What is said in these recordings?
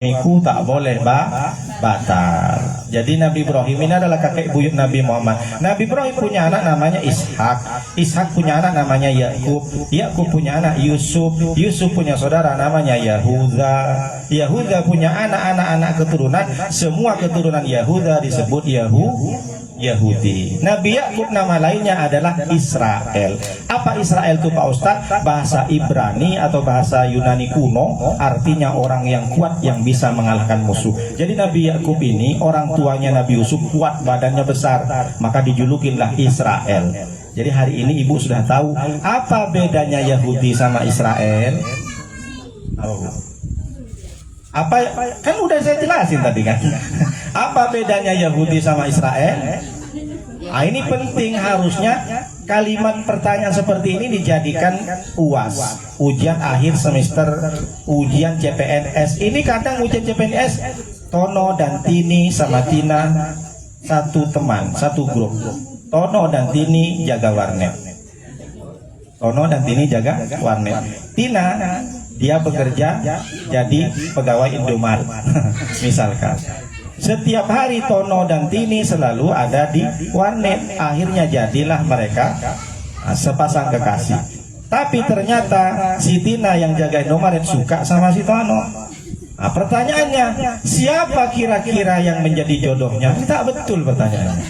Iku tak boleh batal. Jadi Nabi Ibrahim ini adalah kakek buyut Nabi Muhammad. Nabi Ibrahim punya anak namanya Ishak. Ishak punya anak namanya Yakub. Yakub punya anak Yusuf. Yusuf punya saudara namanya Yahuda. Yahuda punya anak-anak keturunan. Semua keturunan Yahuda disebut Yahudi. Nabi Yakub nama lainnya adalah Israel. Apa Israel itu Pak Ustadz? Bahasa Ibrani atau bahasa Yunani kuno, artinya orang yang kuat yang bisa mengalahkan musuh. Jadi Nabi Yakub ini orang tuanya Nabi Yusuf kuat, badannya besar, maka dijulukinlah Israel. Jadi hari ini ibu sudah tahu apa bedanya Yahudi sama Israel? Oh. Apa kan udah saya jelasin tadi kan. Apa bedanya Yahudi sama Israel? Nah, ini penting, harusnya kalimat pertanyaan seperti ini dijadikan UAS, ujian akhir semester, ujian CPNS. Ini kadang ujian CPNS Tono dan Tini sama Tina satu teman, satu grup. Tono dan Tini jaga warnet. Tono dan Tini jaga warnet. Tina dia bekerja jadi pegawai Indomaret misalkan. Setiap hari Tono dan Tini selalu ada di warnet. Akhirnya jadilah mereka sepasang kekasih. Tapi ternyata si Tina yang jaga Indomaret suka sama si Tono. Nah, pertanyaannya, siapa kira-kira yang menjadi jodohnya? Tak betul pertanyaannya.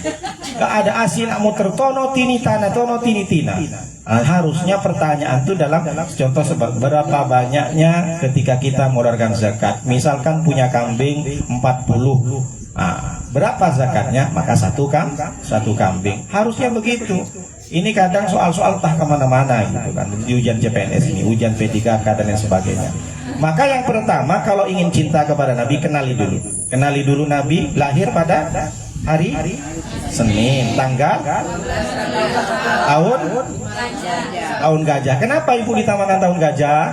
Gak ada asin muter Tono Tini Tana, Tono Tini Tina. Nah, harusnya pertanyaan itu dalam contoh sebab berapa banyaknya ketika kita mengeluarkan zakat. Misalkan punya kambing 40. Nah, berapa zakatnya? Maka satu kambing. Harusnya begitu. Ini kadang soal-soal entah kemana-mana gitu kan. Di ujian CPNS ini, ujian P3K dan lain sebagainya. Maka yang pertama, kalau ingin cinta kepada Nabi, kenali dulu. Kenali dulu Nabi lahir pada hari Senin, tanggal tahun gajah. Kenapa ibu ditamakan tahun gajah?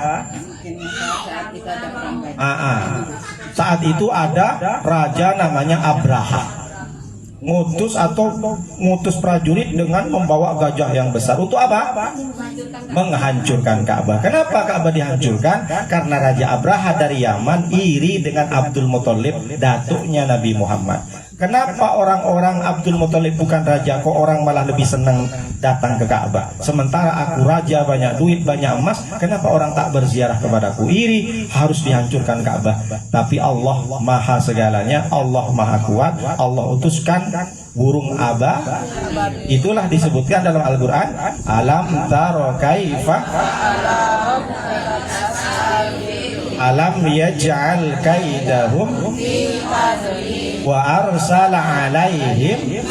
Saat itu ada raja namanya Abraha, ngutus prajurit dengan membawa gajah yang besar. Untuk apa? Menghancurkan Ka'bah. Kenapa Ka'bah dihancurkan? Karena Raja Abraha dari Yaman iri dengan Abdul Muthalib, datuknya Nabi Muhammad. Kenapa orang-orang Abdul Muthalib bukan raja, kok orang malah lebih senang datang ke Ka'bah? Sementara aku raja, banyak duit, banyak emas, kenapa orang tak berziarah kepadaku? Iri, harus dihancurkan Ka'bah. Tapi Allah maha segalanya, Allah maha kuat. Allah utuskan burung aba. Itulah disebutkan dalam Al-Quran, alam taro kaifa alam yaj'al kaidahum wa arsala alaihim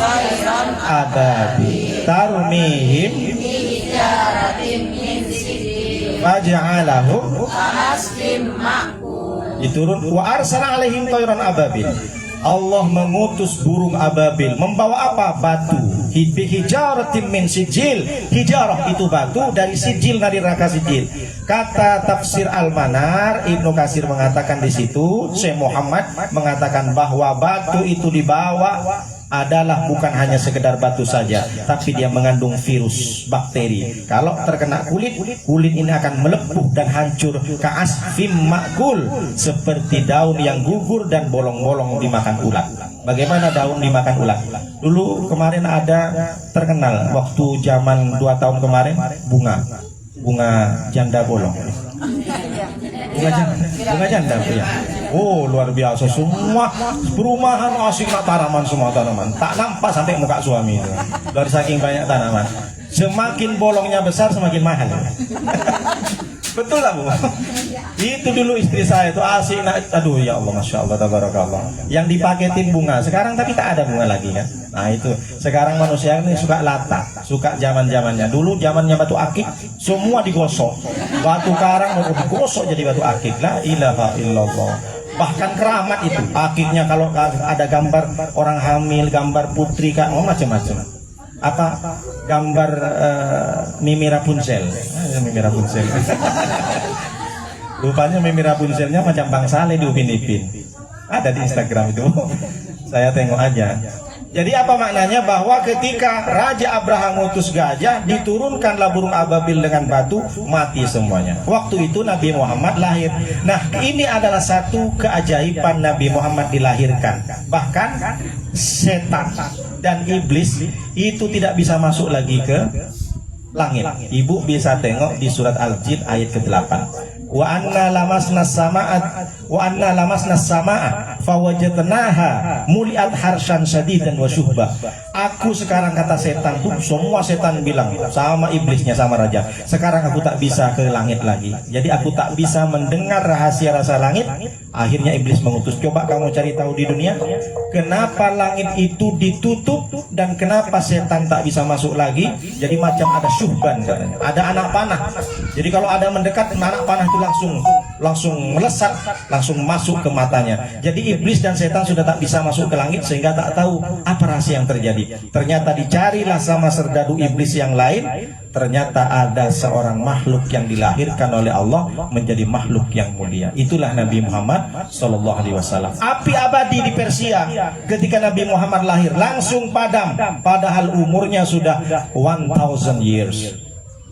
adabi tarmihim faj'alahum diturun wa arsala alaihim tayran ababil. Allah mengutus burung ababil membawa apa? Batu. Hijaratin min sijil. Hijarah itu batu dari sijil, dari neraka sijil. Kata tafsir Al-Manar, Ibnu Katsir mengatakan di situ, Syekh Muhammad mengatakan bahwa batu itu dibawa adalah bukan hanya sekedar batu saja, tapi dia mengandung virus, bakteri. Kalau terkena kulit ini akan melepuh dan hancur. Ka'asfim ma'kul, seperti daun yang gugur dan bolong-bolong dimakan ulat. Bagaimana daun dimakan ulat? Dulu kemarin ada terkenal waktu zaman 2 tahun kemarin, bunga janda bolong. Bunga janda ya. Oh, luar biasa, semua perumahan asik tanaman, semua tanaman tak nampak sampai muka suami itu. Dari saking banyak tanaman, semakin bolongnya besar semakin mahal. Betul lah Bu? Itu dulu istri saya itu asik, aduh ya Allah, masya Allah, tabarakallah. Yang dipaketin bunga sekarang, tapi tak ada bunga lagi kan? Nah itu sekarang manusia ini suka lata, suka zaman-zamannya. Dulu zamannya batu akik, semua digosok, batu karang mau digosok jadi batu akik. La ilaha illallah. Bahkan keramat itu akiknya, kalau ada gambar orang hamil, gambar putri, kan macam-macam. Apa gambar Mimi Rapunzel? Mimi Rapunzel. Rupanya Mimi Rapunzelnya macam Bang Saleh di Upin Ipin. Ada di Instagram itu. Saya tengok aja. Jadi apa maknanya? Bahwa ketika Raja Abraham ngutus gajah, diturunkanlah burung ababil dengan batu, mati semuanya. Waktu itu Nabi Muhammad lahir. Nah, ini adalah satu keajaiban Nabi Muhammad dilahirkan. Bahkan setan dan iblis itu tidak bisa masuk lagi ke langit. Ibu bisa tengok di surat Al-Jin ayat ke-8. Wa anna lamasna samaa fawajadnaha muliat harsyan sadidan wa syuhba. Aku sekarang, kata setan tuh, semua setan bilang sama iblisnya, sama raja, sekarang aku tak bisa ke langit lagi. Jadi aku tak bisa mendengar rahasia rasa langit. Akhirnya iblis mengutus, coba kamu cari tahu di dunia kenapa langit itu ditutup dan kenapa setan tak bisa masuk lagi. Jadi macam ada syuhban katanya, ada anak panah. Jadi kalau ada mendekat, anak panah itu langsung melesat, langsung masuk ke matanya. Jadi iblis dan setan sudah tak bisa masuk ke langit sehingga tak tahu apa rahasia yang terjadi. Ternyata dicarilah sama serdadu iblis yang lain, ternyata ada seorang makhluk yang dilahirkan oleh Allah menjadi makhluk yang mulia. Itulah Nabi Muhammad sallallahu alaihi wasallam. Api abadi di Persia ketika Nabi Muhammad lahir langsung padam, padahal umurnya sudah 1000 years.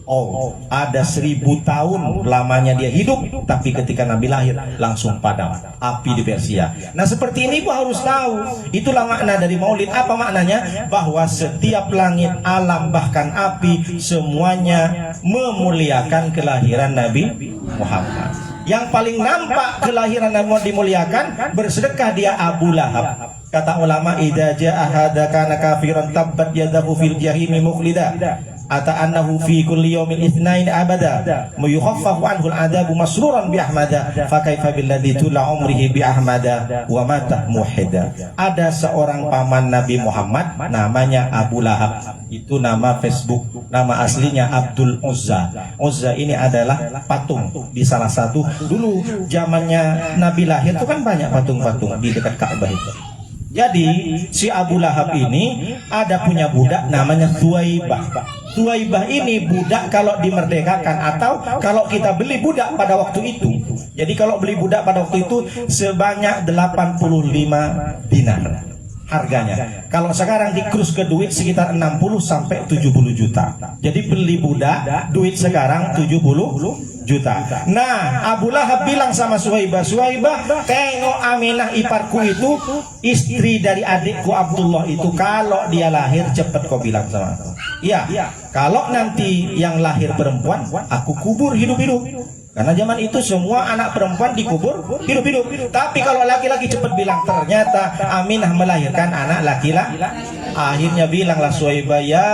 Oh, ada 1000 tahun lamanya dia hidup, tapi ketika Nabi lahir langsung padam api di Persia. Nah, seperti ini Ibu harus tahu. Itulah makna dari Maulid. Apa maknanya? Bahwa setiap langit, alam, bahkan api, semuanya memuliakan kelahiran Nabi Muhammad. Yang paling nampak kelahiran Nabi Muhammad dimuliakan, bersedekah dia Abu Lahab. Kata ulama, idza jaa ahadaka kafiran tabbat yadahu fil jahimi mukhlida ata annahu fi kulli yawmin itsnain abada muyukhaffafu anhu al-adabu masruran bi ahmada fa kaifa billadzi tula umrihi bi ahmada wa mata muhida. Ada seorang paman Nabi Muhammad namanya Abu Lahab. Itu nama Facebook, nama aslinya Abdul Uzza. Uzza ini adalah patung di salah satu, dulu zamannya Nabi lahir itu kan banyak patung-patung di dekat Ka'bah itu. Jadi si Abu Lahab ini ada punya budak namanya Thuwaibah. Thuwaibah ini budak kalau dimerdekakan, atau kalau kita beli budak pada waktu itu. Jadi kalau beli budak pada waktu itu sebanyak 85 dinar harganya. Kalau sekarang dikrus ke duit sekitar 60 sampai 70 juta. Jadi beli budak duit sekarang 70 juta. Nah, Abu Lahab bilang sama Thuwaibah, Thuwaibah, tengok Aminah iparku itu, istri dari adikku Abdullah itu, kalau dia lahir cepat kau bilang sama aku. Iya, kalau nanti yang lahir perempuan, aku kubur hidup-hidup. Karena zaman itu semua anak perempuan dikubur hidup-hidup. Tapi kalau laki-laki cepat bilang, ternyata Aminah melahirkan anak laki-laki. Akhirnya bilanglah Thuwaibah, ya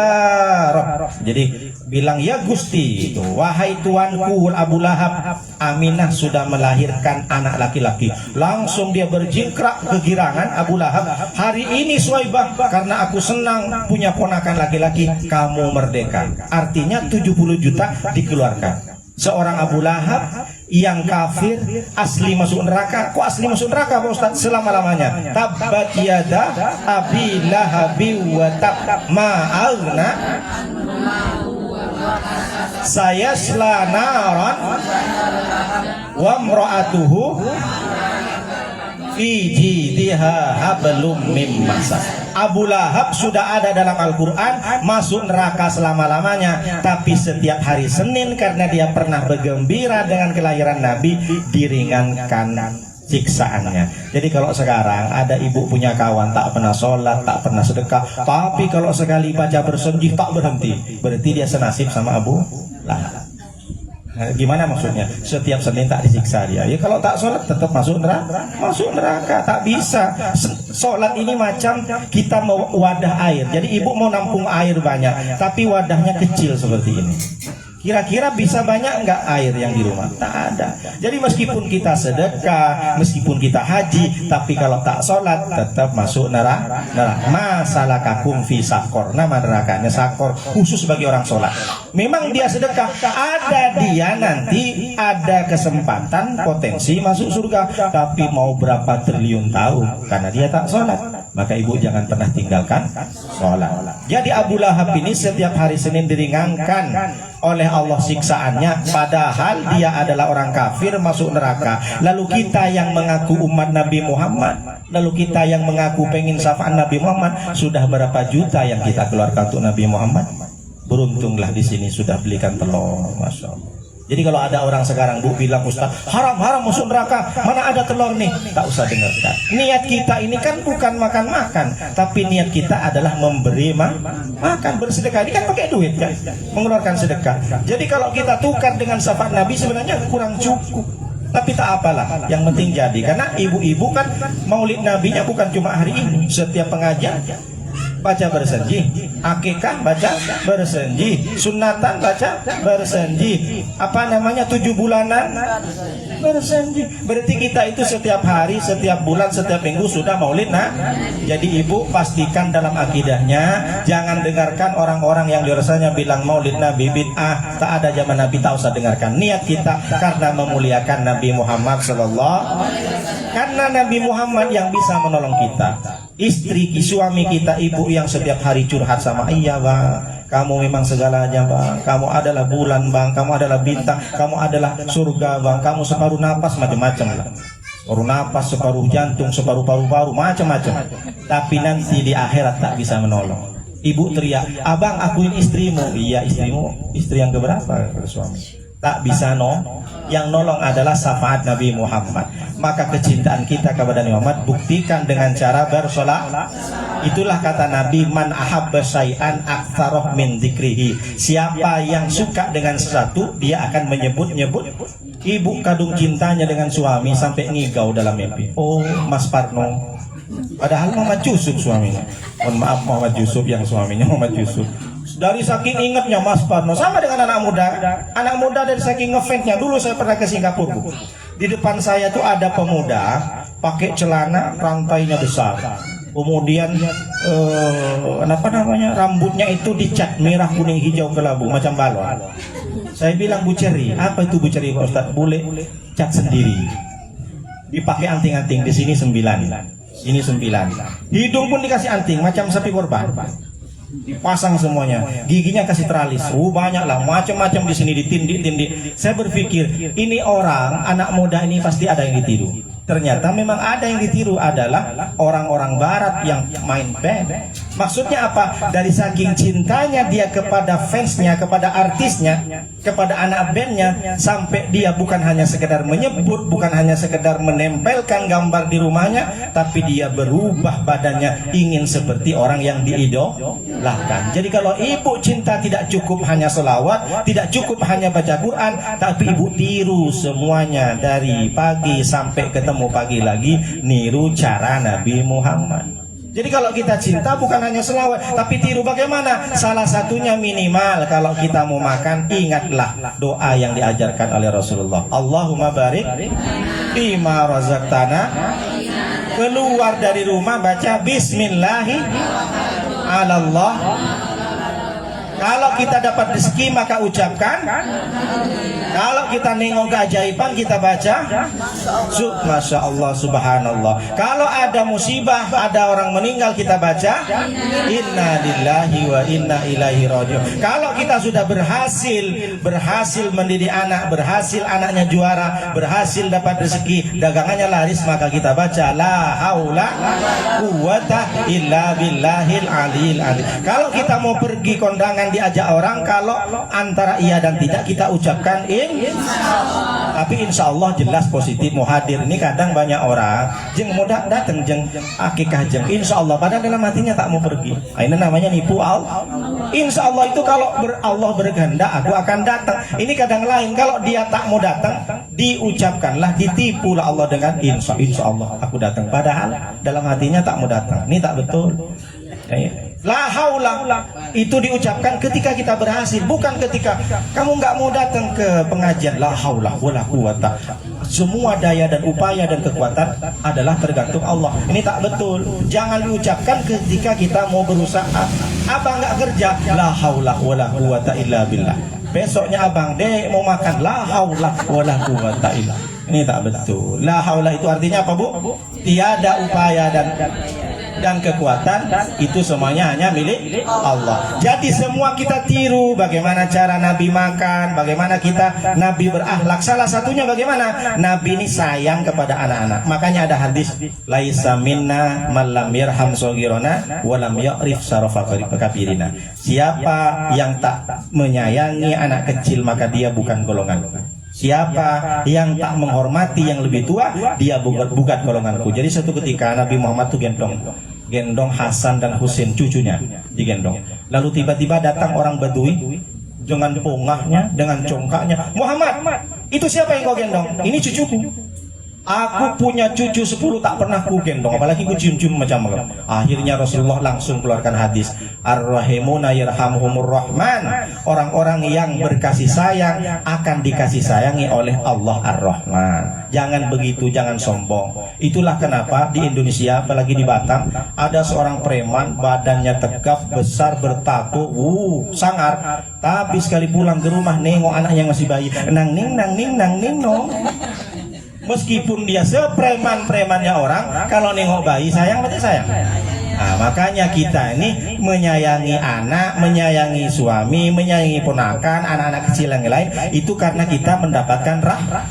Rob. Jadi bilang, ya Gusti, itu wahai tuanku Abu Lahab, Aminah sudah melahirkan anak laki-laki. Langsung dia berjingkrak kegirangan Abu Lahab. Hari ini Thuwaibah, karena aku senang punya ponakan laki-laki, kamu merdeka. Artinya 70 juta dikeluarkan. Seorang Abu Lahab yang kafir, asli masuk neraka. Kok asli masuk neraka Pak Ustaz? Selama-lamanya. Tabbat yada abi lahabi wa tab ma aghna sayasla naran wa imra'atuhu fi jidha hablum mim masad. Abu Lahab sudah ada dalam Al-Quran, masuk neraka selama-lamanya, tapi setiap hari Senin karena dia pernah bergembira dengan kelahiran Nabi, diringankan siksaannya. Jadi kalau sekarang ada ibu punya kawan tak pernah sholat, tak pernah sedekah, tapi kalau sekali baca bersedih tak berhenti, berarti dia senasib sama Abu Lahab. Gimana maksudnya? Setiap Senin tak disiksa dia. Ya kalau tak sholat tetap masuk neraka. Masuk neraka, tak bisa. Sholat ini macam kita mau wadah air. Jadi ibu mau nampung air banyak, tapi wadahnya kecil seperti ini. Kira-kira bisa banyak nggak air yang di rumah? Tak ada. Jadi meskipun kita sedekah, meskipun kita haji, tapi kalau tak sholat tetap masuk neraka. Masalah kakum fi sakor. Nama nerakanya sakor, khusus bagi orang sholat. Memang dia sedekah, ada dia nanti ada kesempatan potensi masuk surga, tapi mau berapa triliun tahun karena dia tak sholat. Maka ibu jangan pernah tinggalkan sholat. Jadi Abu Lahab ini setiap hari Senin diringankan oleh Allah siksaannya, padahal dia adalah orang kafir masuk neraka. Lalu kita yang mengaku umat Nabi Muhammad, Lalu kita yang mengaku pengen syafaat Nabi Muhammad, sudah berapa juta yang kita keluarkan untuk Nabi Muhammad? Beruntunglah di sini sudah belikan telur, masya Allah. Jadi kalau ada orang sekarang bu bilang, Ustaz haram masuk neraka, mana ada telur nih, tak usah dengarkan. Niat kita ini kan bukan makan-makan, tapi niat kita adalah memberi makan, bersedekah. Ini kan pakai duit kan, mengeluarkan sedekah. Jadi kalau kita tukar dengan syafaat Nabi sebenarnya kurang cukup. Tapi tak apalah, yang penting jadi. Karena ibu-ibu kan maulid nabinya bukan cuma hari ini, setiap pengajian baca bersenji, akikah baca bersenji, sunatan baca bersenji, 7 bulanan bersenji. Berarti kita itu setiap hari, setiap bulan, setiap minggu sudah maulid. Nah, jadi ibu pastikan dalam akidahnya, jangan dengarkan orang-orang yang dirasanya bilang maulid Nabi bid'ah, tak ada zaman Nabi, tak usah dengarkan. Niat kita karena memuliakan Nabi Muhammad sallallahu, karena Nabi Muhammad yang bisa menolong kita. Istri, suami kita, ibu yang setiap hari curhat sama, iya bang, kamu memang segalanya bang, kamu adalah bulan bang, kamu adalah bintang, kamu adalah surga bang, kamu separuh napas, macam-macam lah, separuh napas, separuh jantung, separuh paru-paru, macam-macam. Tapi nanti di akhirat tak bisa menolong. Ibu teriak, abang akuin istrimu. Iya istrimu, istri yang keberapa suami? Tak bisa yang nolong adalah syafaat Nabi Muhammad. Maka kecintaan kita kepada Nabi Muhammad buktikan dengan cara bersolat. Itulah kata Nabi, man ahabba syai'an aktsaroh min dzikrihi. Siapa yang suka dengan sesuatu, dia akan menyebut-nyebut. Ibu kadung cintanya dengan suami sampai ngigau dalam mimpi. Oh Mas Parno, padahal Muhammad Yusuf suaminya. Mohon maaf Muhammad Yusuf yang suaminya Muhammad Yusuf. Dari saking ingatnya Mas Parno, sama dengan anak muda. Anak muda dari saking ngefansnya. Dulu saya pernah ke Singapura, Bu. Di depan saya tuh ada pemuda pakai celana rantainya besar. Kemudian rambutnya itu dicat merah, kuning, hijau, kelabu macam balon. Saya bilang, Bu Ceri, apa itu Bu Ceri Pak Ustaz? Boleh cat sendiri. Dipakai anting-anting, di sini 9. Ini 9. Hidung pun dikasih anting macam sapi korban. Dipasang semuanya, giginya kasih teralis, banyak lah, macam-macam di sini ditindik. Saya berpikir ini orang anak muda ini pasti ada yang ditiru. Ternyata memang ada yang ditiru, adalah orang-orang barat yang main band. Maksudnya apa? Dari saking cintanya dia kepada fansnya, kepada artisnya, kepada anak bandnya, sampai dia bukan hanya sekedar menyebut, bukan hanya sekedar menempelkan gambar di rumahnya, tapi dia berubah badannya ingin seperti orang yang diidolakan. Jadi kalau ibu cinta tidak cukup hanya selawat, tidak cukup hanya baca Quran, tapi ibu tiru semuanya dari pagi sampai ketemu pagi lagi, niru cara Nabi Muhammad. Jadi kalau kita cinta bukan hanya selawat, tapi tiru bagaimana? Salah satunya minimal kalau kita mau makan, ingatlah doa yang diajarkan oleh Rasulullah. Allahumma barik bima razaqtana. Keluar dari rumah baca bismillahi alallah. Kalau kita dapat rezeki maka ucapkan. Kalau kita nengok keajaiban kita baca Masya Allah subhanallah. Kalau ada musibah, ada orang meninggal, kita baca Inna lillahi wa inna ilaihi raji'un. Kalau kita sudah berhasil mendidik anak, berhasil anaknya juara, berhasil dapat rezeki, dagangannya laris, maka kita baca la haula quwwata illa billahil aliyil azim. Kalau kita mau pergi kondangan diajak orang, kalau antara iya dan tidak kita ucapkan tapi insya Allah jelas positif mau hadir. Ini kadang banyak orang jeng mau datang jeng akikah jeng insya Allah, padahal dalam hatinya tak mau pergi. Ini namanya nipu Allah. Insya Allah itu kalau Allah berkehendak aku akan datang. Ini kadang lain, kalau dia tak mau datang diucapkanlah, ditipulah Allah dengan insya Allah aku datang, padahal dalam hatinya tak mau datang. Ini tak betul. La haula itu diucapkan ketika kita berhasil, bukan ketika kamu nggak mau datang ke pengajian. La haula wala quwata. Semua daya dan upaya dan kekuatan adalah tergantung Allah. Ini tak betul. Jangan diucapkan ketika kita mau berusaha. Abang nggak kerja, la haula wala quwata illa billah. Besoknya abang dek mau makan, la haula wala quwata illa. Ini tak betul. La haula itu artinya apa, Bu? Tiada upaya dan dan kekuatan itu semuanya hanya milik Allah. Jadi semua kita tiru bagaimana cara Nabi makan, bagaimana kita Nabi berakhlak. Salah satunya bagaimana Nabi ini sayang kepada anak-anak. Makanya ada hadis, laisa minna man lam yarham shaghirana wa lam ya'rif syarafa kabirina. Siapa yang tak menyayangi anak kecil maka dia bukan golongan. Siapa yang tak menghormati yang lebih tua, dia bukan golonganku. Jadi suatu ketika Nabi Muhammad itu gendong Hasan dan Husain, cucunya digendong. Lalu tiba-tiba datang orang Badui dengan pongahnya, dengan congkaknya. Muhammad, itu siapa yang kau gendong? Ini cucuku. Aku punya cucu 10 tak pernah ku gendong, apalagi ku cium-cium macam apa. Akhirnya Rasulullah langsung keluarkan hadis, Ar-Rahimuna yarhamuhumur Rahman. Orang-orang yang berkasih sayang akan dikasih sayangi oleh Allah Ar-Rahman. Jangan begitu, jangan sombong. Itulah kenapa di Indonesia, apalagi di Batam, ada seorang preman, badannya tegap, besar, bertato, sangar. Tapi sekali pulang ke rumah nengok anaknya masih bayi, nang ning no. Meskipun dia sepreman-premannya orang, kalau nengok bayi sayang berarti sayang. Nah, makanya kita ini menyayangi anak, menyayangi suami, menyayangi ponakan, anak-anak kecil yang lain, itu karena kita mendapatkan rahmat.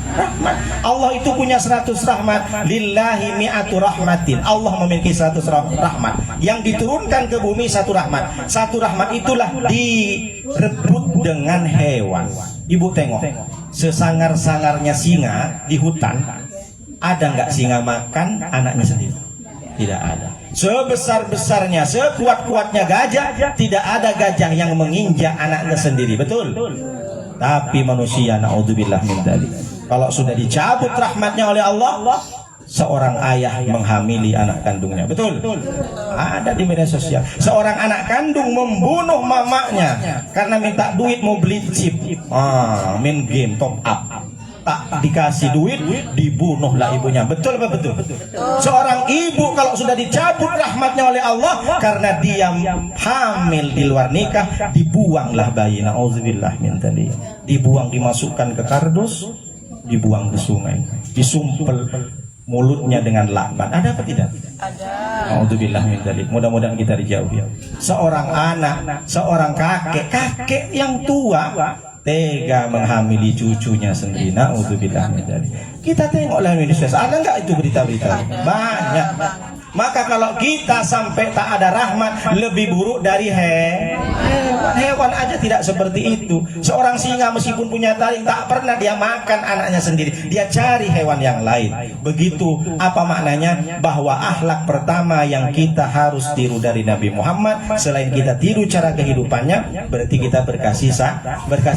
Allah itu punya 100 rahmat. Lillahi mi'atu rahmatin. Allah memiliki 100 rahmat. Yang diturunkan ke bumi 1 rahmat. 1 rahmat itulah direbut dengan hewan. Ibu tengok, sesangar-sangarnya singa di hutan, ada nggak singa makan anaknya sendiri? Tidak ada. Sebesar-besarnya, sekuat-kuatnya gajah, tidak ada gajah yang menginjak anaknya sendiri. Betul? Tapi manusia, naudzubillah min dzalik, kalau sudah dicabut rahmatnya oleh Allah, seorang ayah menghamili anak kandungnya. Betul? Ada di media sosial. Seorang anak kandung membunuh mamanya karena minta duit mau beli chip. Main game top up. Tak dikasih duit, dibunuhlah ibunya. Betul apa betul? Seorang ibu kalau sudah dicabut rahmatnya oleh Allah karena dia hamil di luar nikah, dibuanglah bayi. Nauzubillah min dzalik. Dibuang, dimasukkan ke kardus, dibuang ke sungai, disumpel mulutnya dengan lakban. Ada apa tidak? Ada. Alhamdulillah min dzalik. Mudah-mudahan kita dijauhi. Seorang anak, seorang kakek yang tua tega menghamili cucunya sendiri. Alhamdulillah min dzalik. Kita tengoklah media sosial. Ada enggak itu berita-berita? Banyak. Maka kalau kita sampai tak ada rahmat, lebih buruk dari hewan aja tidak seperti itu. Seorang singa meskipun punya taring, tak pernah dia makan anaknya sendiri, dia cari hewan yang lain. Begitu. Apa maknanya? Bahwa akhlak pertama yang kita harus tiru dari Nabi Muhammad, selain kita tiru cara kehidupannya, berarti kita berkasih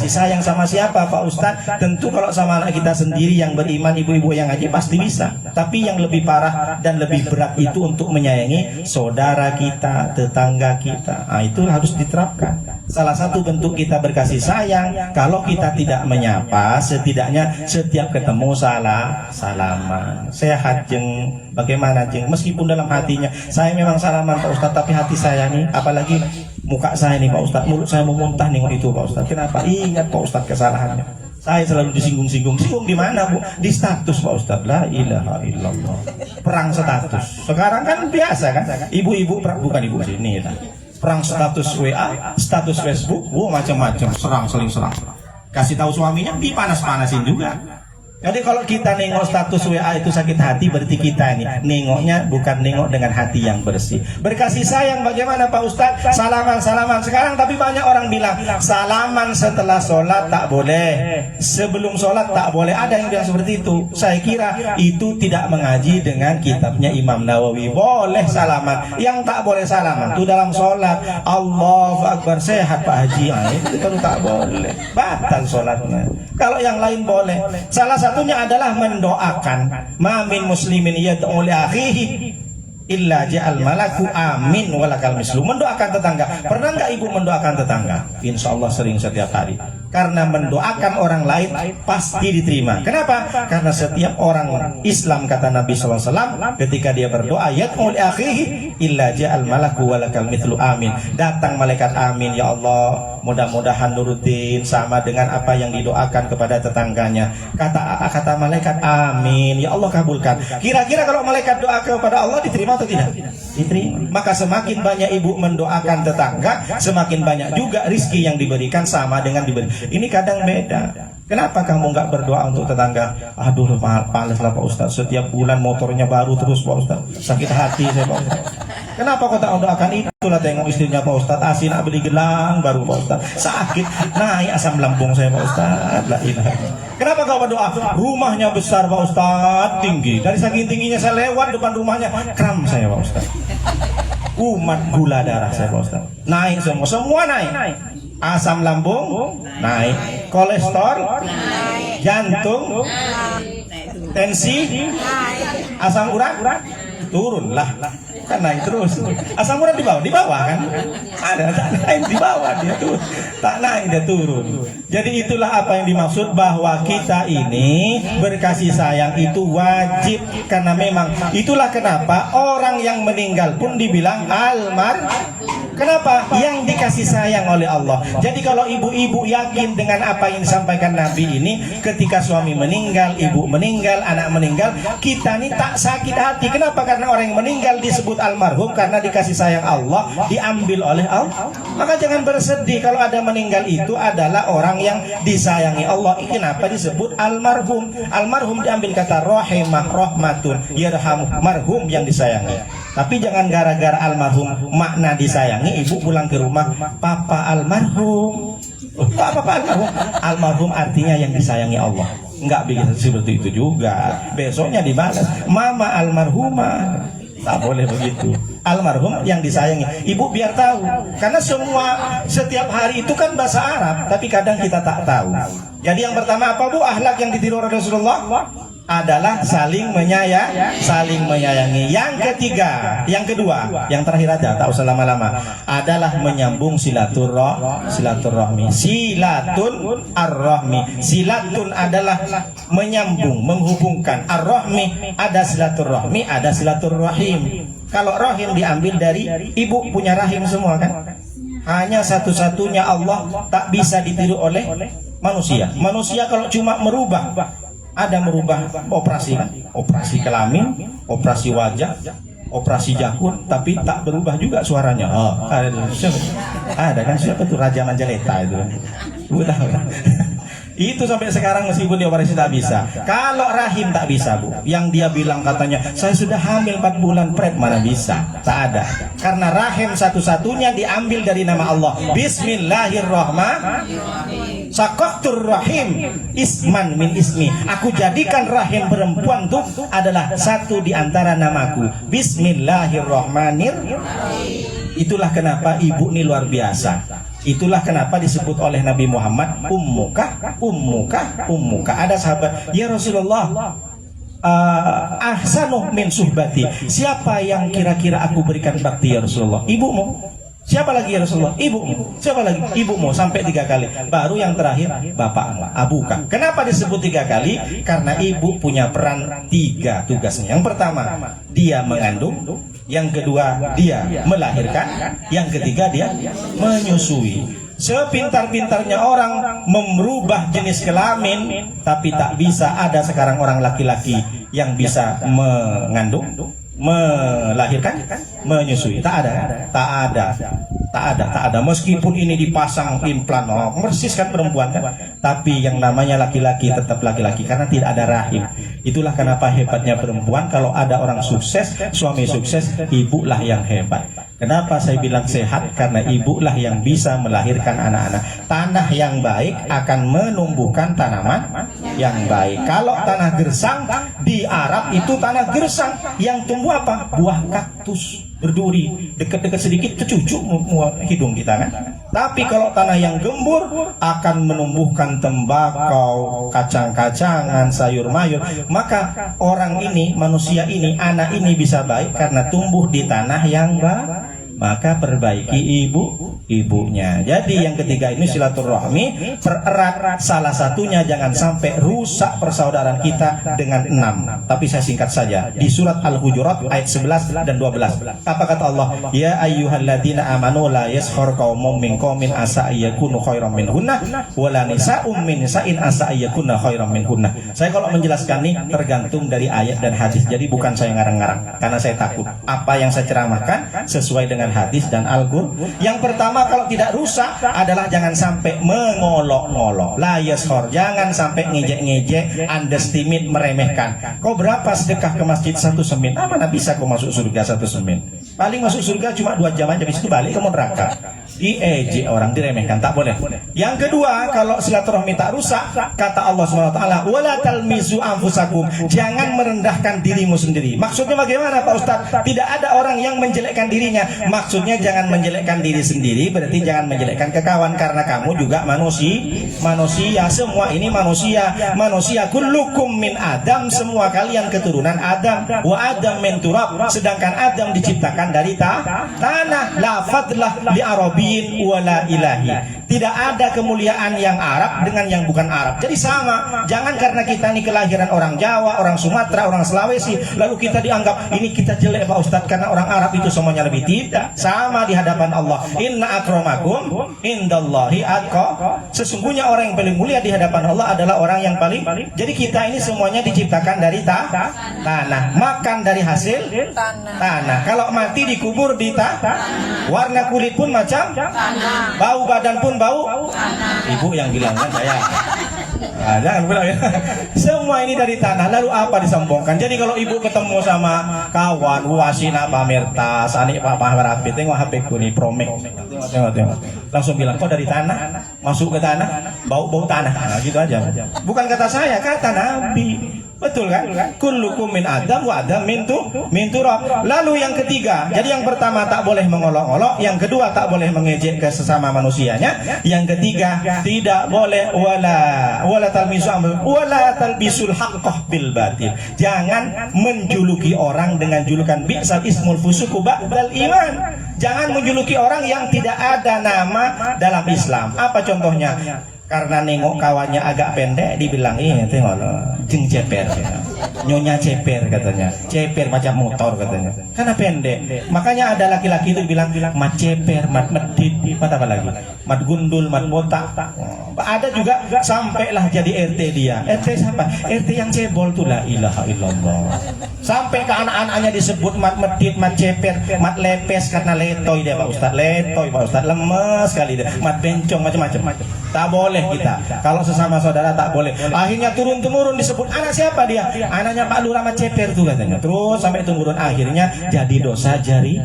sayang sama siapa Pak Ustadz? Tentu kalau sama anak kita sendiri yang beriman, ibu-ibu yang ngaji pasti bisa. Tapi yang lebih parah dan lebih berat itu untuk menyayangi saudara kita, tetangga kita. Itu harus diterapkan. Salah satu bentuk kita berkasih sayang, kalau kita tidak menyapa, setidaknya setiap ketemu salaman. Sehat jeng, bagaimana jeng? Meskipun dalam hatinya saya memang salaman Pak Ustadz, tapi hati saya nih, apalagi muka saya nih Pak Ustadz, mulut saya mau muntah nih itu Pak Ustadz. Kenapa? Ingat Pak Ustadz kesalahannya. Saya selalu disinggung-singgung. Singgung di mana Bu? Di status Pak Ustadz. La ilaha illallah. Perang status. Sekarang kan biasa kan? Ibu-ibu bukan ibu sini lah. Perang status WA, status Facebook, macam-macam, saling serang. Kasih tahu suaminya, dipanas-panasin juga. Jadi kalau kita nengok status WA itu sakit hati, berarti kita ini nengoknya bukan nengok dengan hati yang bersih. Berkasih sayang bagaimana Pak Ustadz? Salaman. Sekarang tapi banyak orang bilang salaman setelah sholat tak boleh, sebelum sholat tak boleh. Ada yang bilang seperti itu. Saya kira itu tidak mengaji dengan kitabnya Imam Nawawi. Boleh salaman. Yang tak boleh salaman itu dalam sholat. Allahu Akbar, sehat Pak Haji. Itu kan tak boleh, batal sholatnya. Kalau yang lain boleh. Salah satunya adalah mendoakan. Ma min muslimin yad'u li akhihi illa ja'al malaku amin walakal mislu. Mendoakan tetangga. Pernah enggak ibu mendoakan tetangga? Insya Allah sering, setiap hari. Karena mendoakan orang lain pasti diterima. Kenapa? Karena setiap orang Islam, kata Nabi SAW, ketika dia berdoa yad'u li akhihi illa ja'al malaku walakal mislu amin. Datang malaikat amin, ya Allah, mudah-mudahan nurutin sama dengan apa yang didoakan kepada tetangganya. Kata malaikat, amin, ya Allah kabulkan. Kira-kira kalau malaikat doa kepada Allah diterima atau tidak? Diterima. Maka semakin banyak ibu mendoakan tetangga, semakin banyak juga rizki yang diberikan sama dengan diberi. Ini kadang beda. Kenapa kamu nggak berdoa untuk tetangga? Aduh, males lah Pak Ustaz. Setiap bulan motornya baru terus Pak Ustaz. Sakit hati saya Pak Ustaz. Kenapa kau tak doakan? Itulah tengok istrinya Pak Ustaz. Asin nak beli gelang baru Pak Ustaz. Sakit, naik asam lambung saya Pak Ustaz. La ilaha. Kenapa kau berdoa? Rumahnya besar Pak Ustaz, tinggi. Dari saking tingginya saya lewat depan rumahnya, kram saya Pak Ustaz. Umat gula darah saya Pak Ustaz. Naik semua naik. Asam lambung naik, kolesterol naik, jantung naik, tensi naik, asam urat turun lah, kan naik terus. Asam urat di bawah kan? Ada, tak naik di bawah dia turun, tak naik dia turun. Jadi itulah apa yang dimaksud bahwa kita ini berkasih sayang itu wajib, karena memang itulah kenapa orang yang meninggal pun dibilang Kenapa? Yang dikasih sayang oleh Allah. Jadi kalau ibu-ibu yakin dengan apa yang disampaikan Nabi ini, ketika suami meninggal, ibu meninggal, anak meninggal, kita ini tak sakit hati. Kenapa? Karena orang yang meninggal disebut almarhum karena dikasih sayang Allah, diambil oleh Allah. Maka jangan bersedih kalau ada meninggal itu adalah orang yang disayangi Allah. Kenapa disebut almarhum? Almarhum diambil kata rahimah, rahmatun, yarhamu, marhum yang disayangi. Tapi jangan gara-gara almarhum makna disayangi, ibu pulang ke rumah, papa almarhum. Papa almarhum. Almarhum artinya yang disayangi Allah. Enggak begitu seperti itu juga. Besoknya dibalas, mama almarhumah. Tak boleh begitu. Almarhum yang disayangi. Ibu biar tahu. Karena setiap hari itu kan bahasa Arab, tapi kadang kita tak tahu. Jadi yang pertama apa Bu? Akhlak yang ditiru Rasulullah adalah saling menyayangi. Yang kedua, yang terakhir aja, tak usah lama-lama, adalah menyambung silaturahmi. Silatun ar-rahmi. Silatun adalah menyambung, menghubungkan. Ar-rahmi ada silaturahmi, ada silaturrahim. Kalau rahim diambil dari ibu punya rahim semua kan? Hanya satu-satunya Allah tak bisa ditiru oleh manusia. Manusia kalau cuma merubah, ada merubah operasi kelamin, operasi wajah, operasi jakun, tapi tak berubah juga suaranya. Ada kan siapa tuh Raja Manjaleta itu? Itu sampai sekarang meskipun dia operasi tak bisa. Kalau rahim tak bisa Bu. Yang dia bilang katanya saya sudah hamil 4 bulan pret, mana bisa? Tak ada. Karena rahim satu-satunya diambil dari nama Allah. Bismillahirrahmanirrahim. Sakoktur rahim isman min ismi. Aku jadikan rahim perempuan tuh adalah satu di antara namaku. Bismillahirrahmanirrahim. Itulah kenapa ibu ini luar biasa. Itulah kenapa disebut oleh Nabi Muhammad ummuka. Ada sahabat, ya Rasulullah, ahsanu min suhbati. Siapa yang kira-kira aku berikan bakti ya Rasulullah? Ibumu. Siapa lagi ya Rasulullah? Ibumu. Siapa lagi? Ibumu. Sampai 3 kali. Baru yang terakhir bapakmu, abuka. Kenapa disebut 3 kali? Karena ibu punya peran 3 tugasnya. Yang pertama, dia mengandung. Yang kedua, dia melahirkan. Yang ketiga, dia menyusui. Sepintar-pintarnya orang merubah jenis kelamin, tapi tak bisa. Ada sekarang orang laki-laki yang bisa mengandung, melahirkan, menyusui. Tak ada. Meskipun ini dipasang implan, persis kan perempuan kan, tapi yang namanya laki-laki tetap laki-laki karena tidak ada rahim. Itulah kenapa hebatnya perempuan. Kalau ada orang sukses, suami sukses, ibulah yang hebat. Kenapa saya bilang sehat? Karena ibulah yang bisa melahirkan anak-anak. Tanah yang baik akan menumbuhkan tanaman yang baik. Kalau tanah gersang di Arab itu tanah gersang yang tumbuh apa? Buah kaktus berduri, dekat-dekat sedikit kecucuk hidung kita kan. Tapi kalau tanah yang gembur akan menumbuhkan tembakau, kacang-kacangan, sayur mayur. Maka orang ini, manusia ini, anak ini bisa baik karena tumbuh di tanah yang maka perbaiki ibunya. Jadi yang ketiga ini silaturahmi, pererat. Salah satunya jangan sampai rusak persaudaraan kita dengan 6. Tapi saya singkat saja. Di surat Al-Hujurat ayat 11 dan 12. Apa kata Allah? Ya ayyuhalladzina amanu la yaskhar qaumun min qaumin asa ayyakunu khairan minhunna wala nisa'um min nisa'in asa ayyakuna khairan minhunna. Saya kalau menjelaskan ini tergantung dari ayat dan hadis. Jadi bukan saya ngarang-ngarang karena saya takut apa yang saya ceramahkan sesuai dengan hadis dan Al-Qur'an. Yang pertama, kalau tidak rusak adalah jangan sampai mengolok-olok. La yashor, jangan sampai ngejek-ngejek, underestimate, meremehkan. Kau berapa sedekah ke masjid 1 semin? Mana bisa kau masuk surga 1 semin? Paling masuk surga cuma 2 jam aja, habis itu balik kamu neraka. Diejek orang, diremehkan, tak boleh. Yang kedua, kalau silaturahmi tak rusak, kata Allah SWT, wala talmizu anfusakum, jangan merendahkan dirimu sendiri. Maksudnya bagaimana Pak Ustadz? Tidak ada orang yang menjelekkan dirinya. Maksudnya jangan menjelekkan diri sendiri, berarti jangan menjelekkan ke kawan, karena kamu juga manusia. Semua ini manusia. Kullukum min Adam, semua kalian keturunan Adam. Wa Adam min turab, sedangkan Adam diciptakan dari tanah. La fadlah li arabiyyin wala ilahi. Tidak ada kemuliaan yang Arab dengan yang bukan Arab. Jadi sama. Jangan karena kita ini kelahiran orang Jawa, orang Sumatera, orang Sulawesi, lalu kita dianggap ini kita jelek Pak Ustadz karena orang Arab itu semuanya lebih. Tidak. Sama di hadapan Allah. Inna akramakum indallahi atqakum. Sesungguhnya orang yang paling mulia di hadapan Allah adalah orang yang paling. Jadi kita ini semuanya diciptakan dari tanah. Makan dari hasil tanah. Kalau mati dikubur di tanah. Warna kulit pun macam tanah. Bau badan pun bau tanah. Ibu yang bilang kan saya. Jangan bilang ya. Semua ini dari tanah. Lalu apa disombongkan? Jadi kalau ibu ketemu sama kawan, wasina pamer tas, anik papa rapi, tengok HP ku nih promek. Tengok. Langsung bilang, kok dari tanah? Masuk ke tanah, bau tanah. Nah, gitu aja. Bukan kata saya, kata Nabi. Betul kan? Kullukum min Adam wa Adam min turab. Lalu yang ketiga, jadi yang pertama tak boleh mengolok-olok, yang kedua tak boleh mengejek ke sesama manusianya, yang ketiga tidak boleh wala talbisul haqqah bil batil. Jangan menjuluki orang dengan julukan bi'sal ismul fusuku ba'dal iman. Jangan menjuluki orang yang tidak ada nama dalam Islam. Apa contohnya? Karena nengok kawannya agak pendek, dibilang tengok jeng ceper, nyonya ceper katanya, ceper macam motor katanya, karena pendek. Makanya ada laki-laki itu bilang mat ceper, mat medit, apa lagi, mat gundul, mat botak. Ada juga sampailah jadi RT dia. RT siapa? RT yang cebol tuh, la ilaha illallah. Sampai ke anak-anaknya disebut mat medit, mat ceper, mat lepes karena letoy dia Pak Ustadz, letoy Pak Ustadz, lemes sekali dia, mat bencong macam-macam. Tak boleh kita. Kalau sesama saudara tak boleh. Akhirnya turun-temurun disebut anak siapa dia? Anaknya Pak Lurah mat ceper tuh katanya. Terus sampai turun akhirnya jadi dosa jari.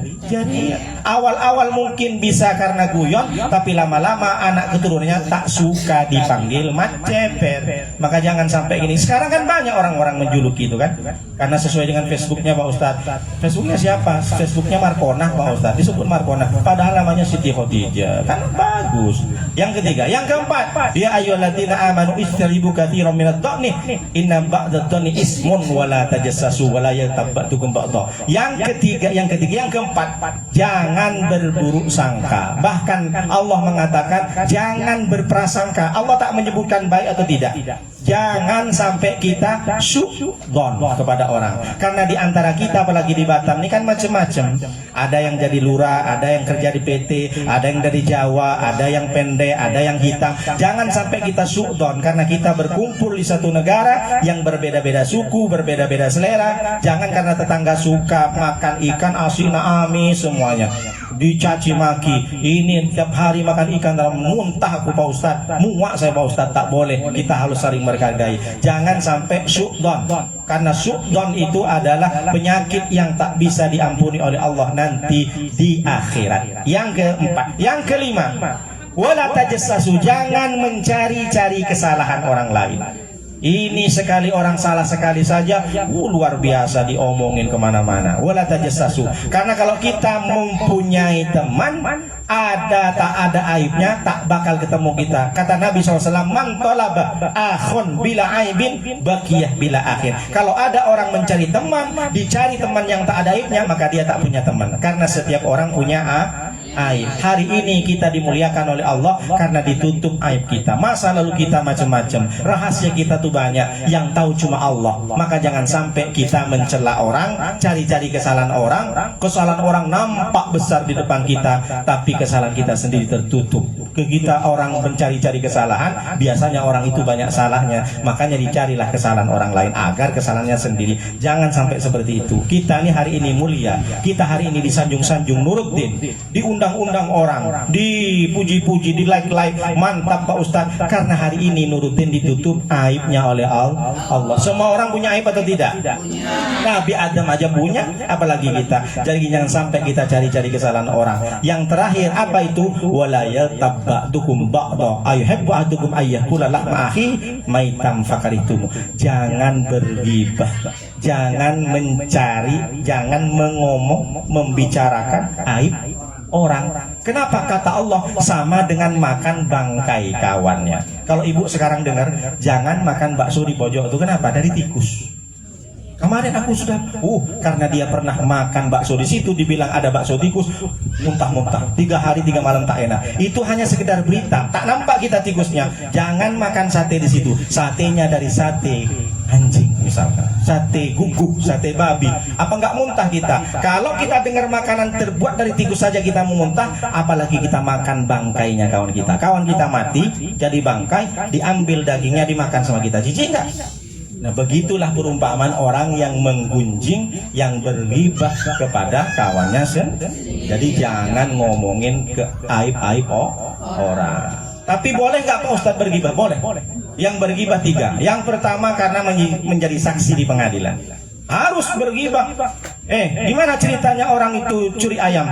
Awal-awal mungkin bisa karena guyon, tapi lama-lama anak keturunannya tak suka dipanggil mat ceper. Maka jangan sampai ini. Sekarang kan banyak orang-orang menjuluki itu kan. Karena sesuai dengan Facebooknya Pak Ustadz. Facebooknya siapa? Facebooknya Markonah Pak Ustadz. Disebut Markonah. Padahal namanya Siti Khadijah. Kan bagus. Yang ketiga, yang keempat, ya ayyuhalladzina amanu istaribu katsiran minadh dhani inna ba'dadh dhani ismun wala tajassasu wala yatabatukum ba'dha. Yang keempat, jangan berburuk sangka. Bahkan Allah mengatakan jangan berprasangka. Allah tak menyebutkan baik atau tidak. Jangan sampai kita suudzon kepada orang. Karena di antara kita apalagi di Batam ini kan macam-macam. Ada yang jadi lurah, ada yang kerja di PT, ada yang dari Jawa, ada yang pendek, ada yang hitam. Jangan sampai kita suudzon karena kita berkumpul di satu negara yang berbeda-beda suku, berbeda-beda selera. Jangan karena tetangga suka makan ikan asin amis semuanya dicaci maki. Ini tiap hari makan ikan dalam muntah aku Pak Ustadz, muak saya Pak Ustadz. Tak boleh, kita harus saling menghargai. Jangan sampai suudzon, karena suudzon itu adalah penyakit yang tak bisa diampuni oleh Allah nanti di akhirat. Yang keempat, yang kelima, wala tajassasu, jangan mencari-cari kesalahan orang lain. Ini sekali orang salah sekali saja, luar biasa diomongin kemana-mana. Wala tajassasu. Karena kalau kita mempunyai teman, tak ada aibnya tak bakal ketemu kita. Kata Nabi SAW, man talaba akhun bila aibin bakiyah bila akhir. Kalau ada orang mencari teman, dicari teman yang tak ada aibnya, maka dia tak punya teman. Karena setiap orang punya aib. Hari ini kita dimuliakan oleh Allah karena ditutup aib kita. Masa lalu kita macam-macam, rahasia kita tuh banyak, yang tahu cuma Allah. Maka jangan sampai kita mencela orang, cari-cari kesalahan orang nampak besar di depan kita, tapi kesalahan kita sendiri tertutup. Kita orang mencari-cari kesalahan, biasanya orang itu banyak salahnya, makanya dicarilah kesalahan orang lain agar kesalahannya sendiri. Jangan sampai seperti itu. Kita ini hari ini mulia, kita hari ini disanjung-sanjung Nuruddin, diundang-undang orang, dipuji-puji, di-like, mantap Pak Ustadz, karena hari ini Nuruddin ditutup aibnya oleh Allah. Semua orang punya aib atau tidak? Nabi Adam aja punya, apalagi kita. Jadi jangan sampai kita cari-cari kesalahan orang. Yang terakhir apa itu? Wala yaltaba'dukum ba'da ayuhibbu ahadukum ayyakula lahma akhi maitam fakaritum. Jangan bergibah, jangan mencari, jangan mengomong, membicarakan aib orang. Kenapa? Kata Allah sama dengan makan bangkai kawannya. Kalau ibu sekarang dengar, jangan makan bakso di pojok itu. Kenapa? Dari tikus. Kemarin aku sudah, karena dia pernah makan bakso di situ, dibilang ada bakso tikus, muntah-muntah, 3 hari 3 malam tak enak. Itu hanya sekedar berita, tak nampak kita tikusnya. Jangan makan sate di situ. Satenya dari sate anjing misalkan, sate guguk, sate babi. Apa nggak muntah kita? Kalau kita dengar makanan terbuat dari tikus saja kita memuntah, apalagi kita makan bangkainya kawan kita. Kawan kita mati, jadi bangkai, diambil dagingnya, dimakan sama kita. Jijik nggak? Nah, begitulah perumpamaan orang yang menggunjing, yang berghibah kepada kawannya sendiri. Jadi jangan ngomongin ke aib-aib orang. Tapi boleh nggak Pak Ustadz berghibah? Boleh. Yang berghibah 3. Yang pertama karena menjadi saksi di pengadilan. Harus berghibah. Gimana ceritanya orang itu curi ayam?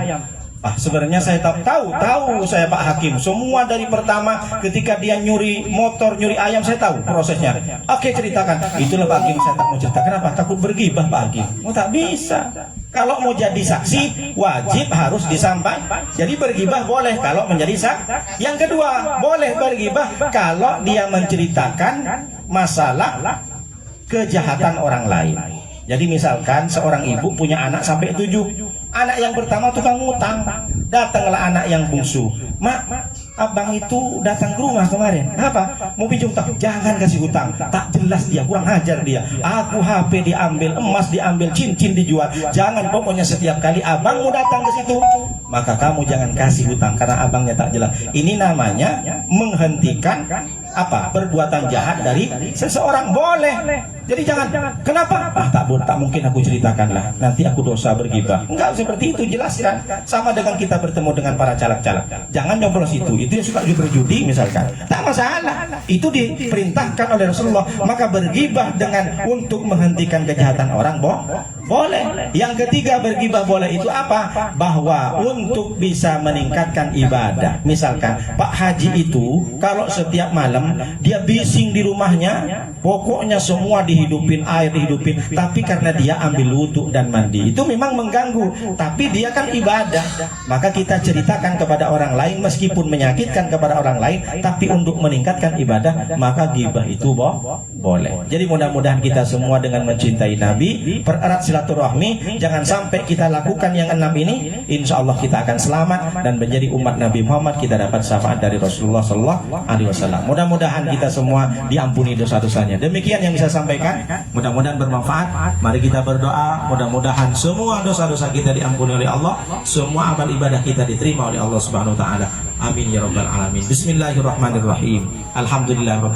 Sebenarnya saya tahu saya Pak Hakim. Semua dari pertama ketika dia nyuri motor, nyuri ayam, saya tahu prosesnya. Oke, ceritakan. Itulah Pak Hakim, saya tak mau cerita. Kenapa? Takut bergibah Pak Hakim. Tak bisa. Kalau mau jadi saksi, wajib harus disampaikan. Jadi bergibah boleh kalau menjadi saksi. Yang kedua, boleh bergibah kalau dia menceritakan masalah kejahatan orang lain. Jadi misalkan seorang ibu punya anak sampai 7. Anak yang pertama tukang ngutang. Datanglah anak yang bungsu. Mak, abang itu datang ke rumah kemarin. Apa? Mau pinjam utang. Jangan kasih hutang. Tak jelas dia, kurang ajar dia. Aku HP diambil, emas diambil, cincin dijual. Jangan, pokoknya setiap kali abangmu datang ke situ, maka kamu jangan kasih hutang karena abangnya tak jelas. Ini namanya menghentikan perbuatan jahat dari seseorang. Boleh. Jadi jangan. Kenapa? Tak mungkin aku ceritakanlah. Nanti aku dosa bergibah. Enggak seperti itu, jelaskan. Sama dengan kita bertemu dengan para caleg-caleg. Jangan nyoblos itu. Itu yang suka berjudi misalkan. Tak masalah. Itu diperintahkan oleh Rasulullah. Maka bergibah dengan untuk menghentikan kejahatan orang boleh. Yang ketiga bergibah boleh itu apa? Bahwa untuk bisa meningkatkan ibadah. Misalkan Pak Haji itu kalau setiap malam dia bising di rumahnya, pokoknya semua dihidupin, air dihidupin, tapi karena dia ambil wudhu dan mandi, itu memang mengganggu, tapi dia kan ibadah. Maka kita ceritakan kepada orang lain meskipun menyakitkan kepada orang lain, tapi untuk meningkatkan ibadah, maka gibah itu boleh. Jadi mudah-mudahan kita semua dengan mencintai Nabi, pererat silaturahmi, jangan sampai kita lakukan yang 6 ini, insya Allah kita akan selamat dan menjadi umat Nabi Muhammad, kita dapat syafaat dari Rasulullah SAW. Mudah-mudahan kita semua diampuni dosa-dosanya. Demikian yang bisa sampaikan, mudah-mudahan bermanfaat. Mari kita berdoa, mudah-mudahan semua dosa-dosa kita diampuni oleh Allah, semua amal ibadah kita diterima oleh Allah Subhanahu wa taala. Amin ya rabbal alamin. Bismillahirrahmanirrahim. Alhamdulillah.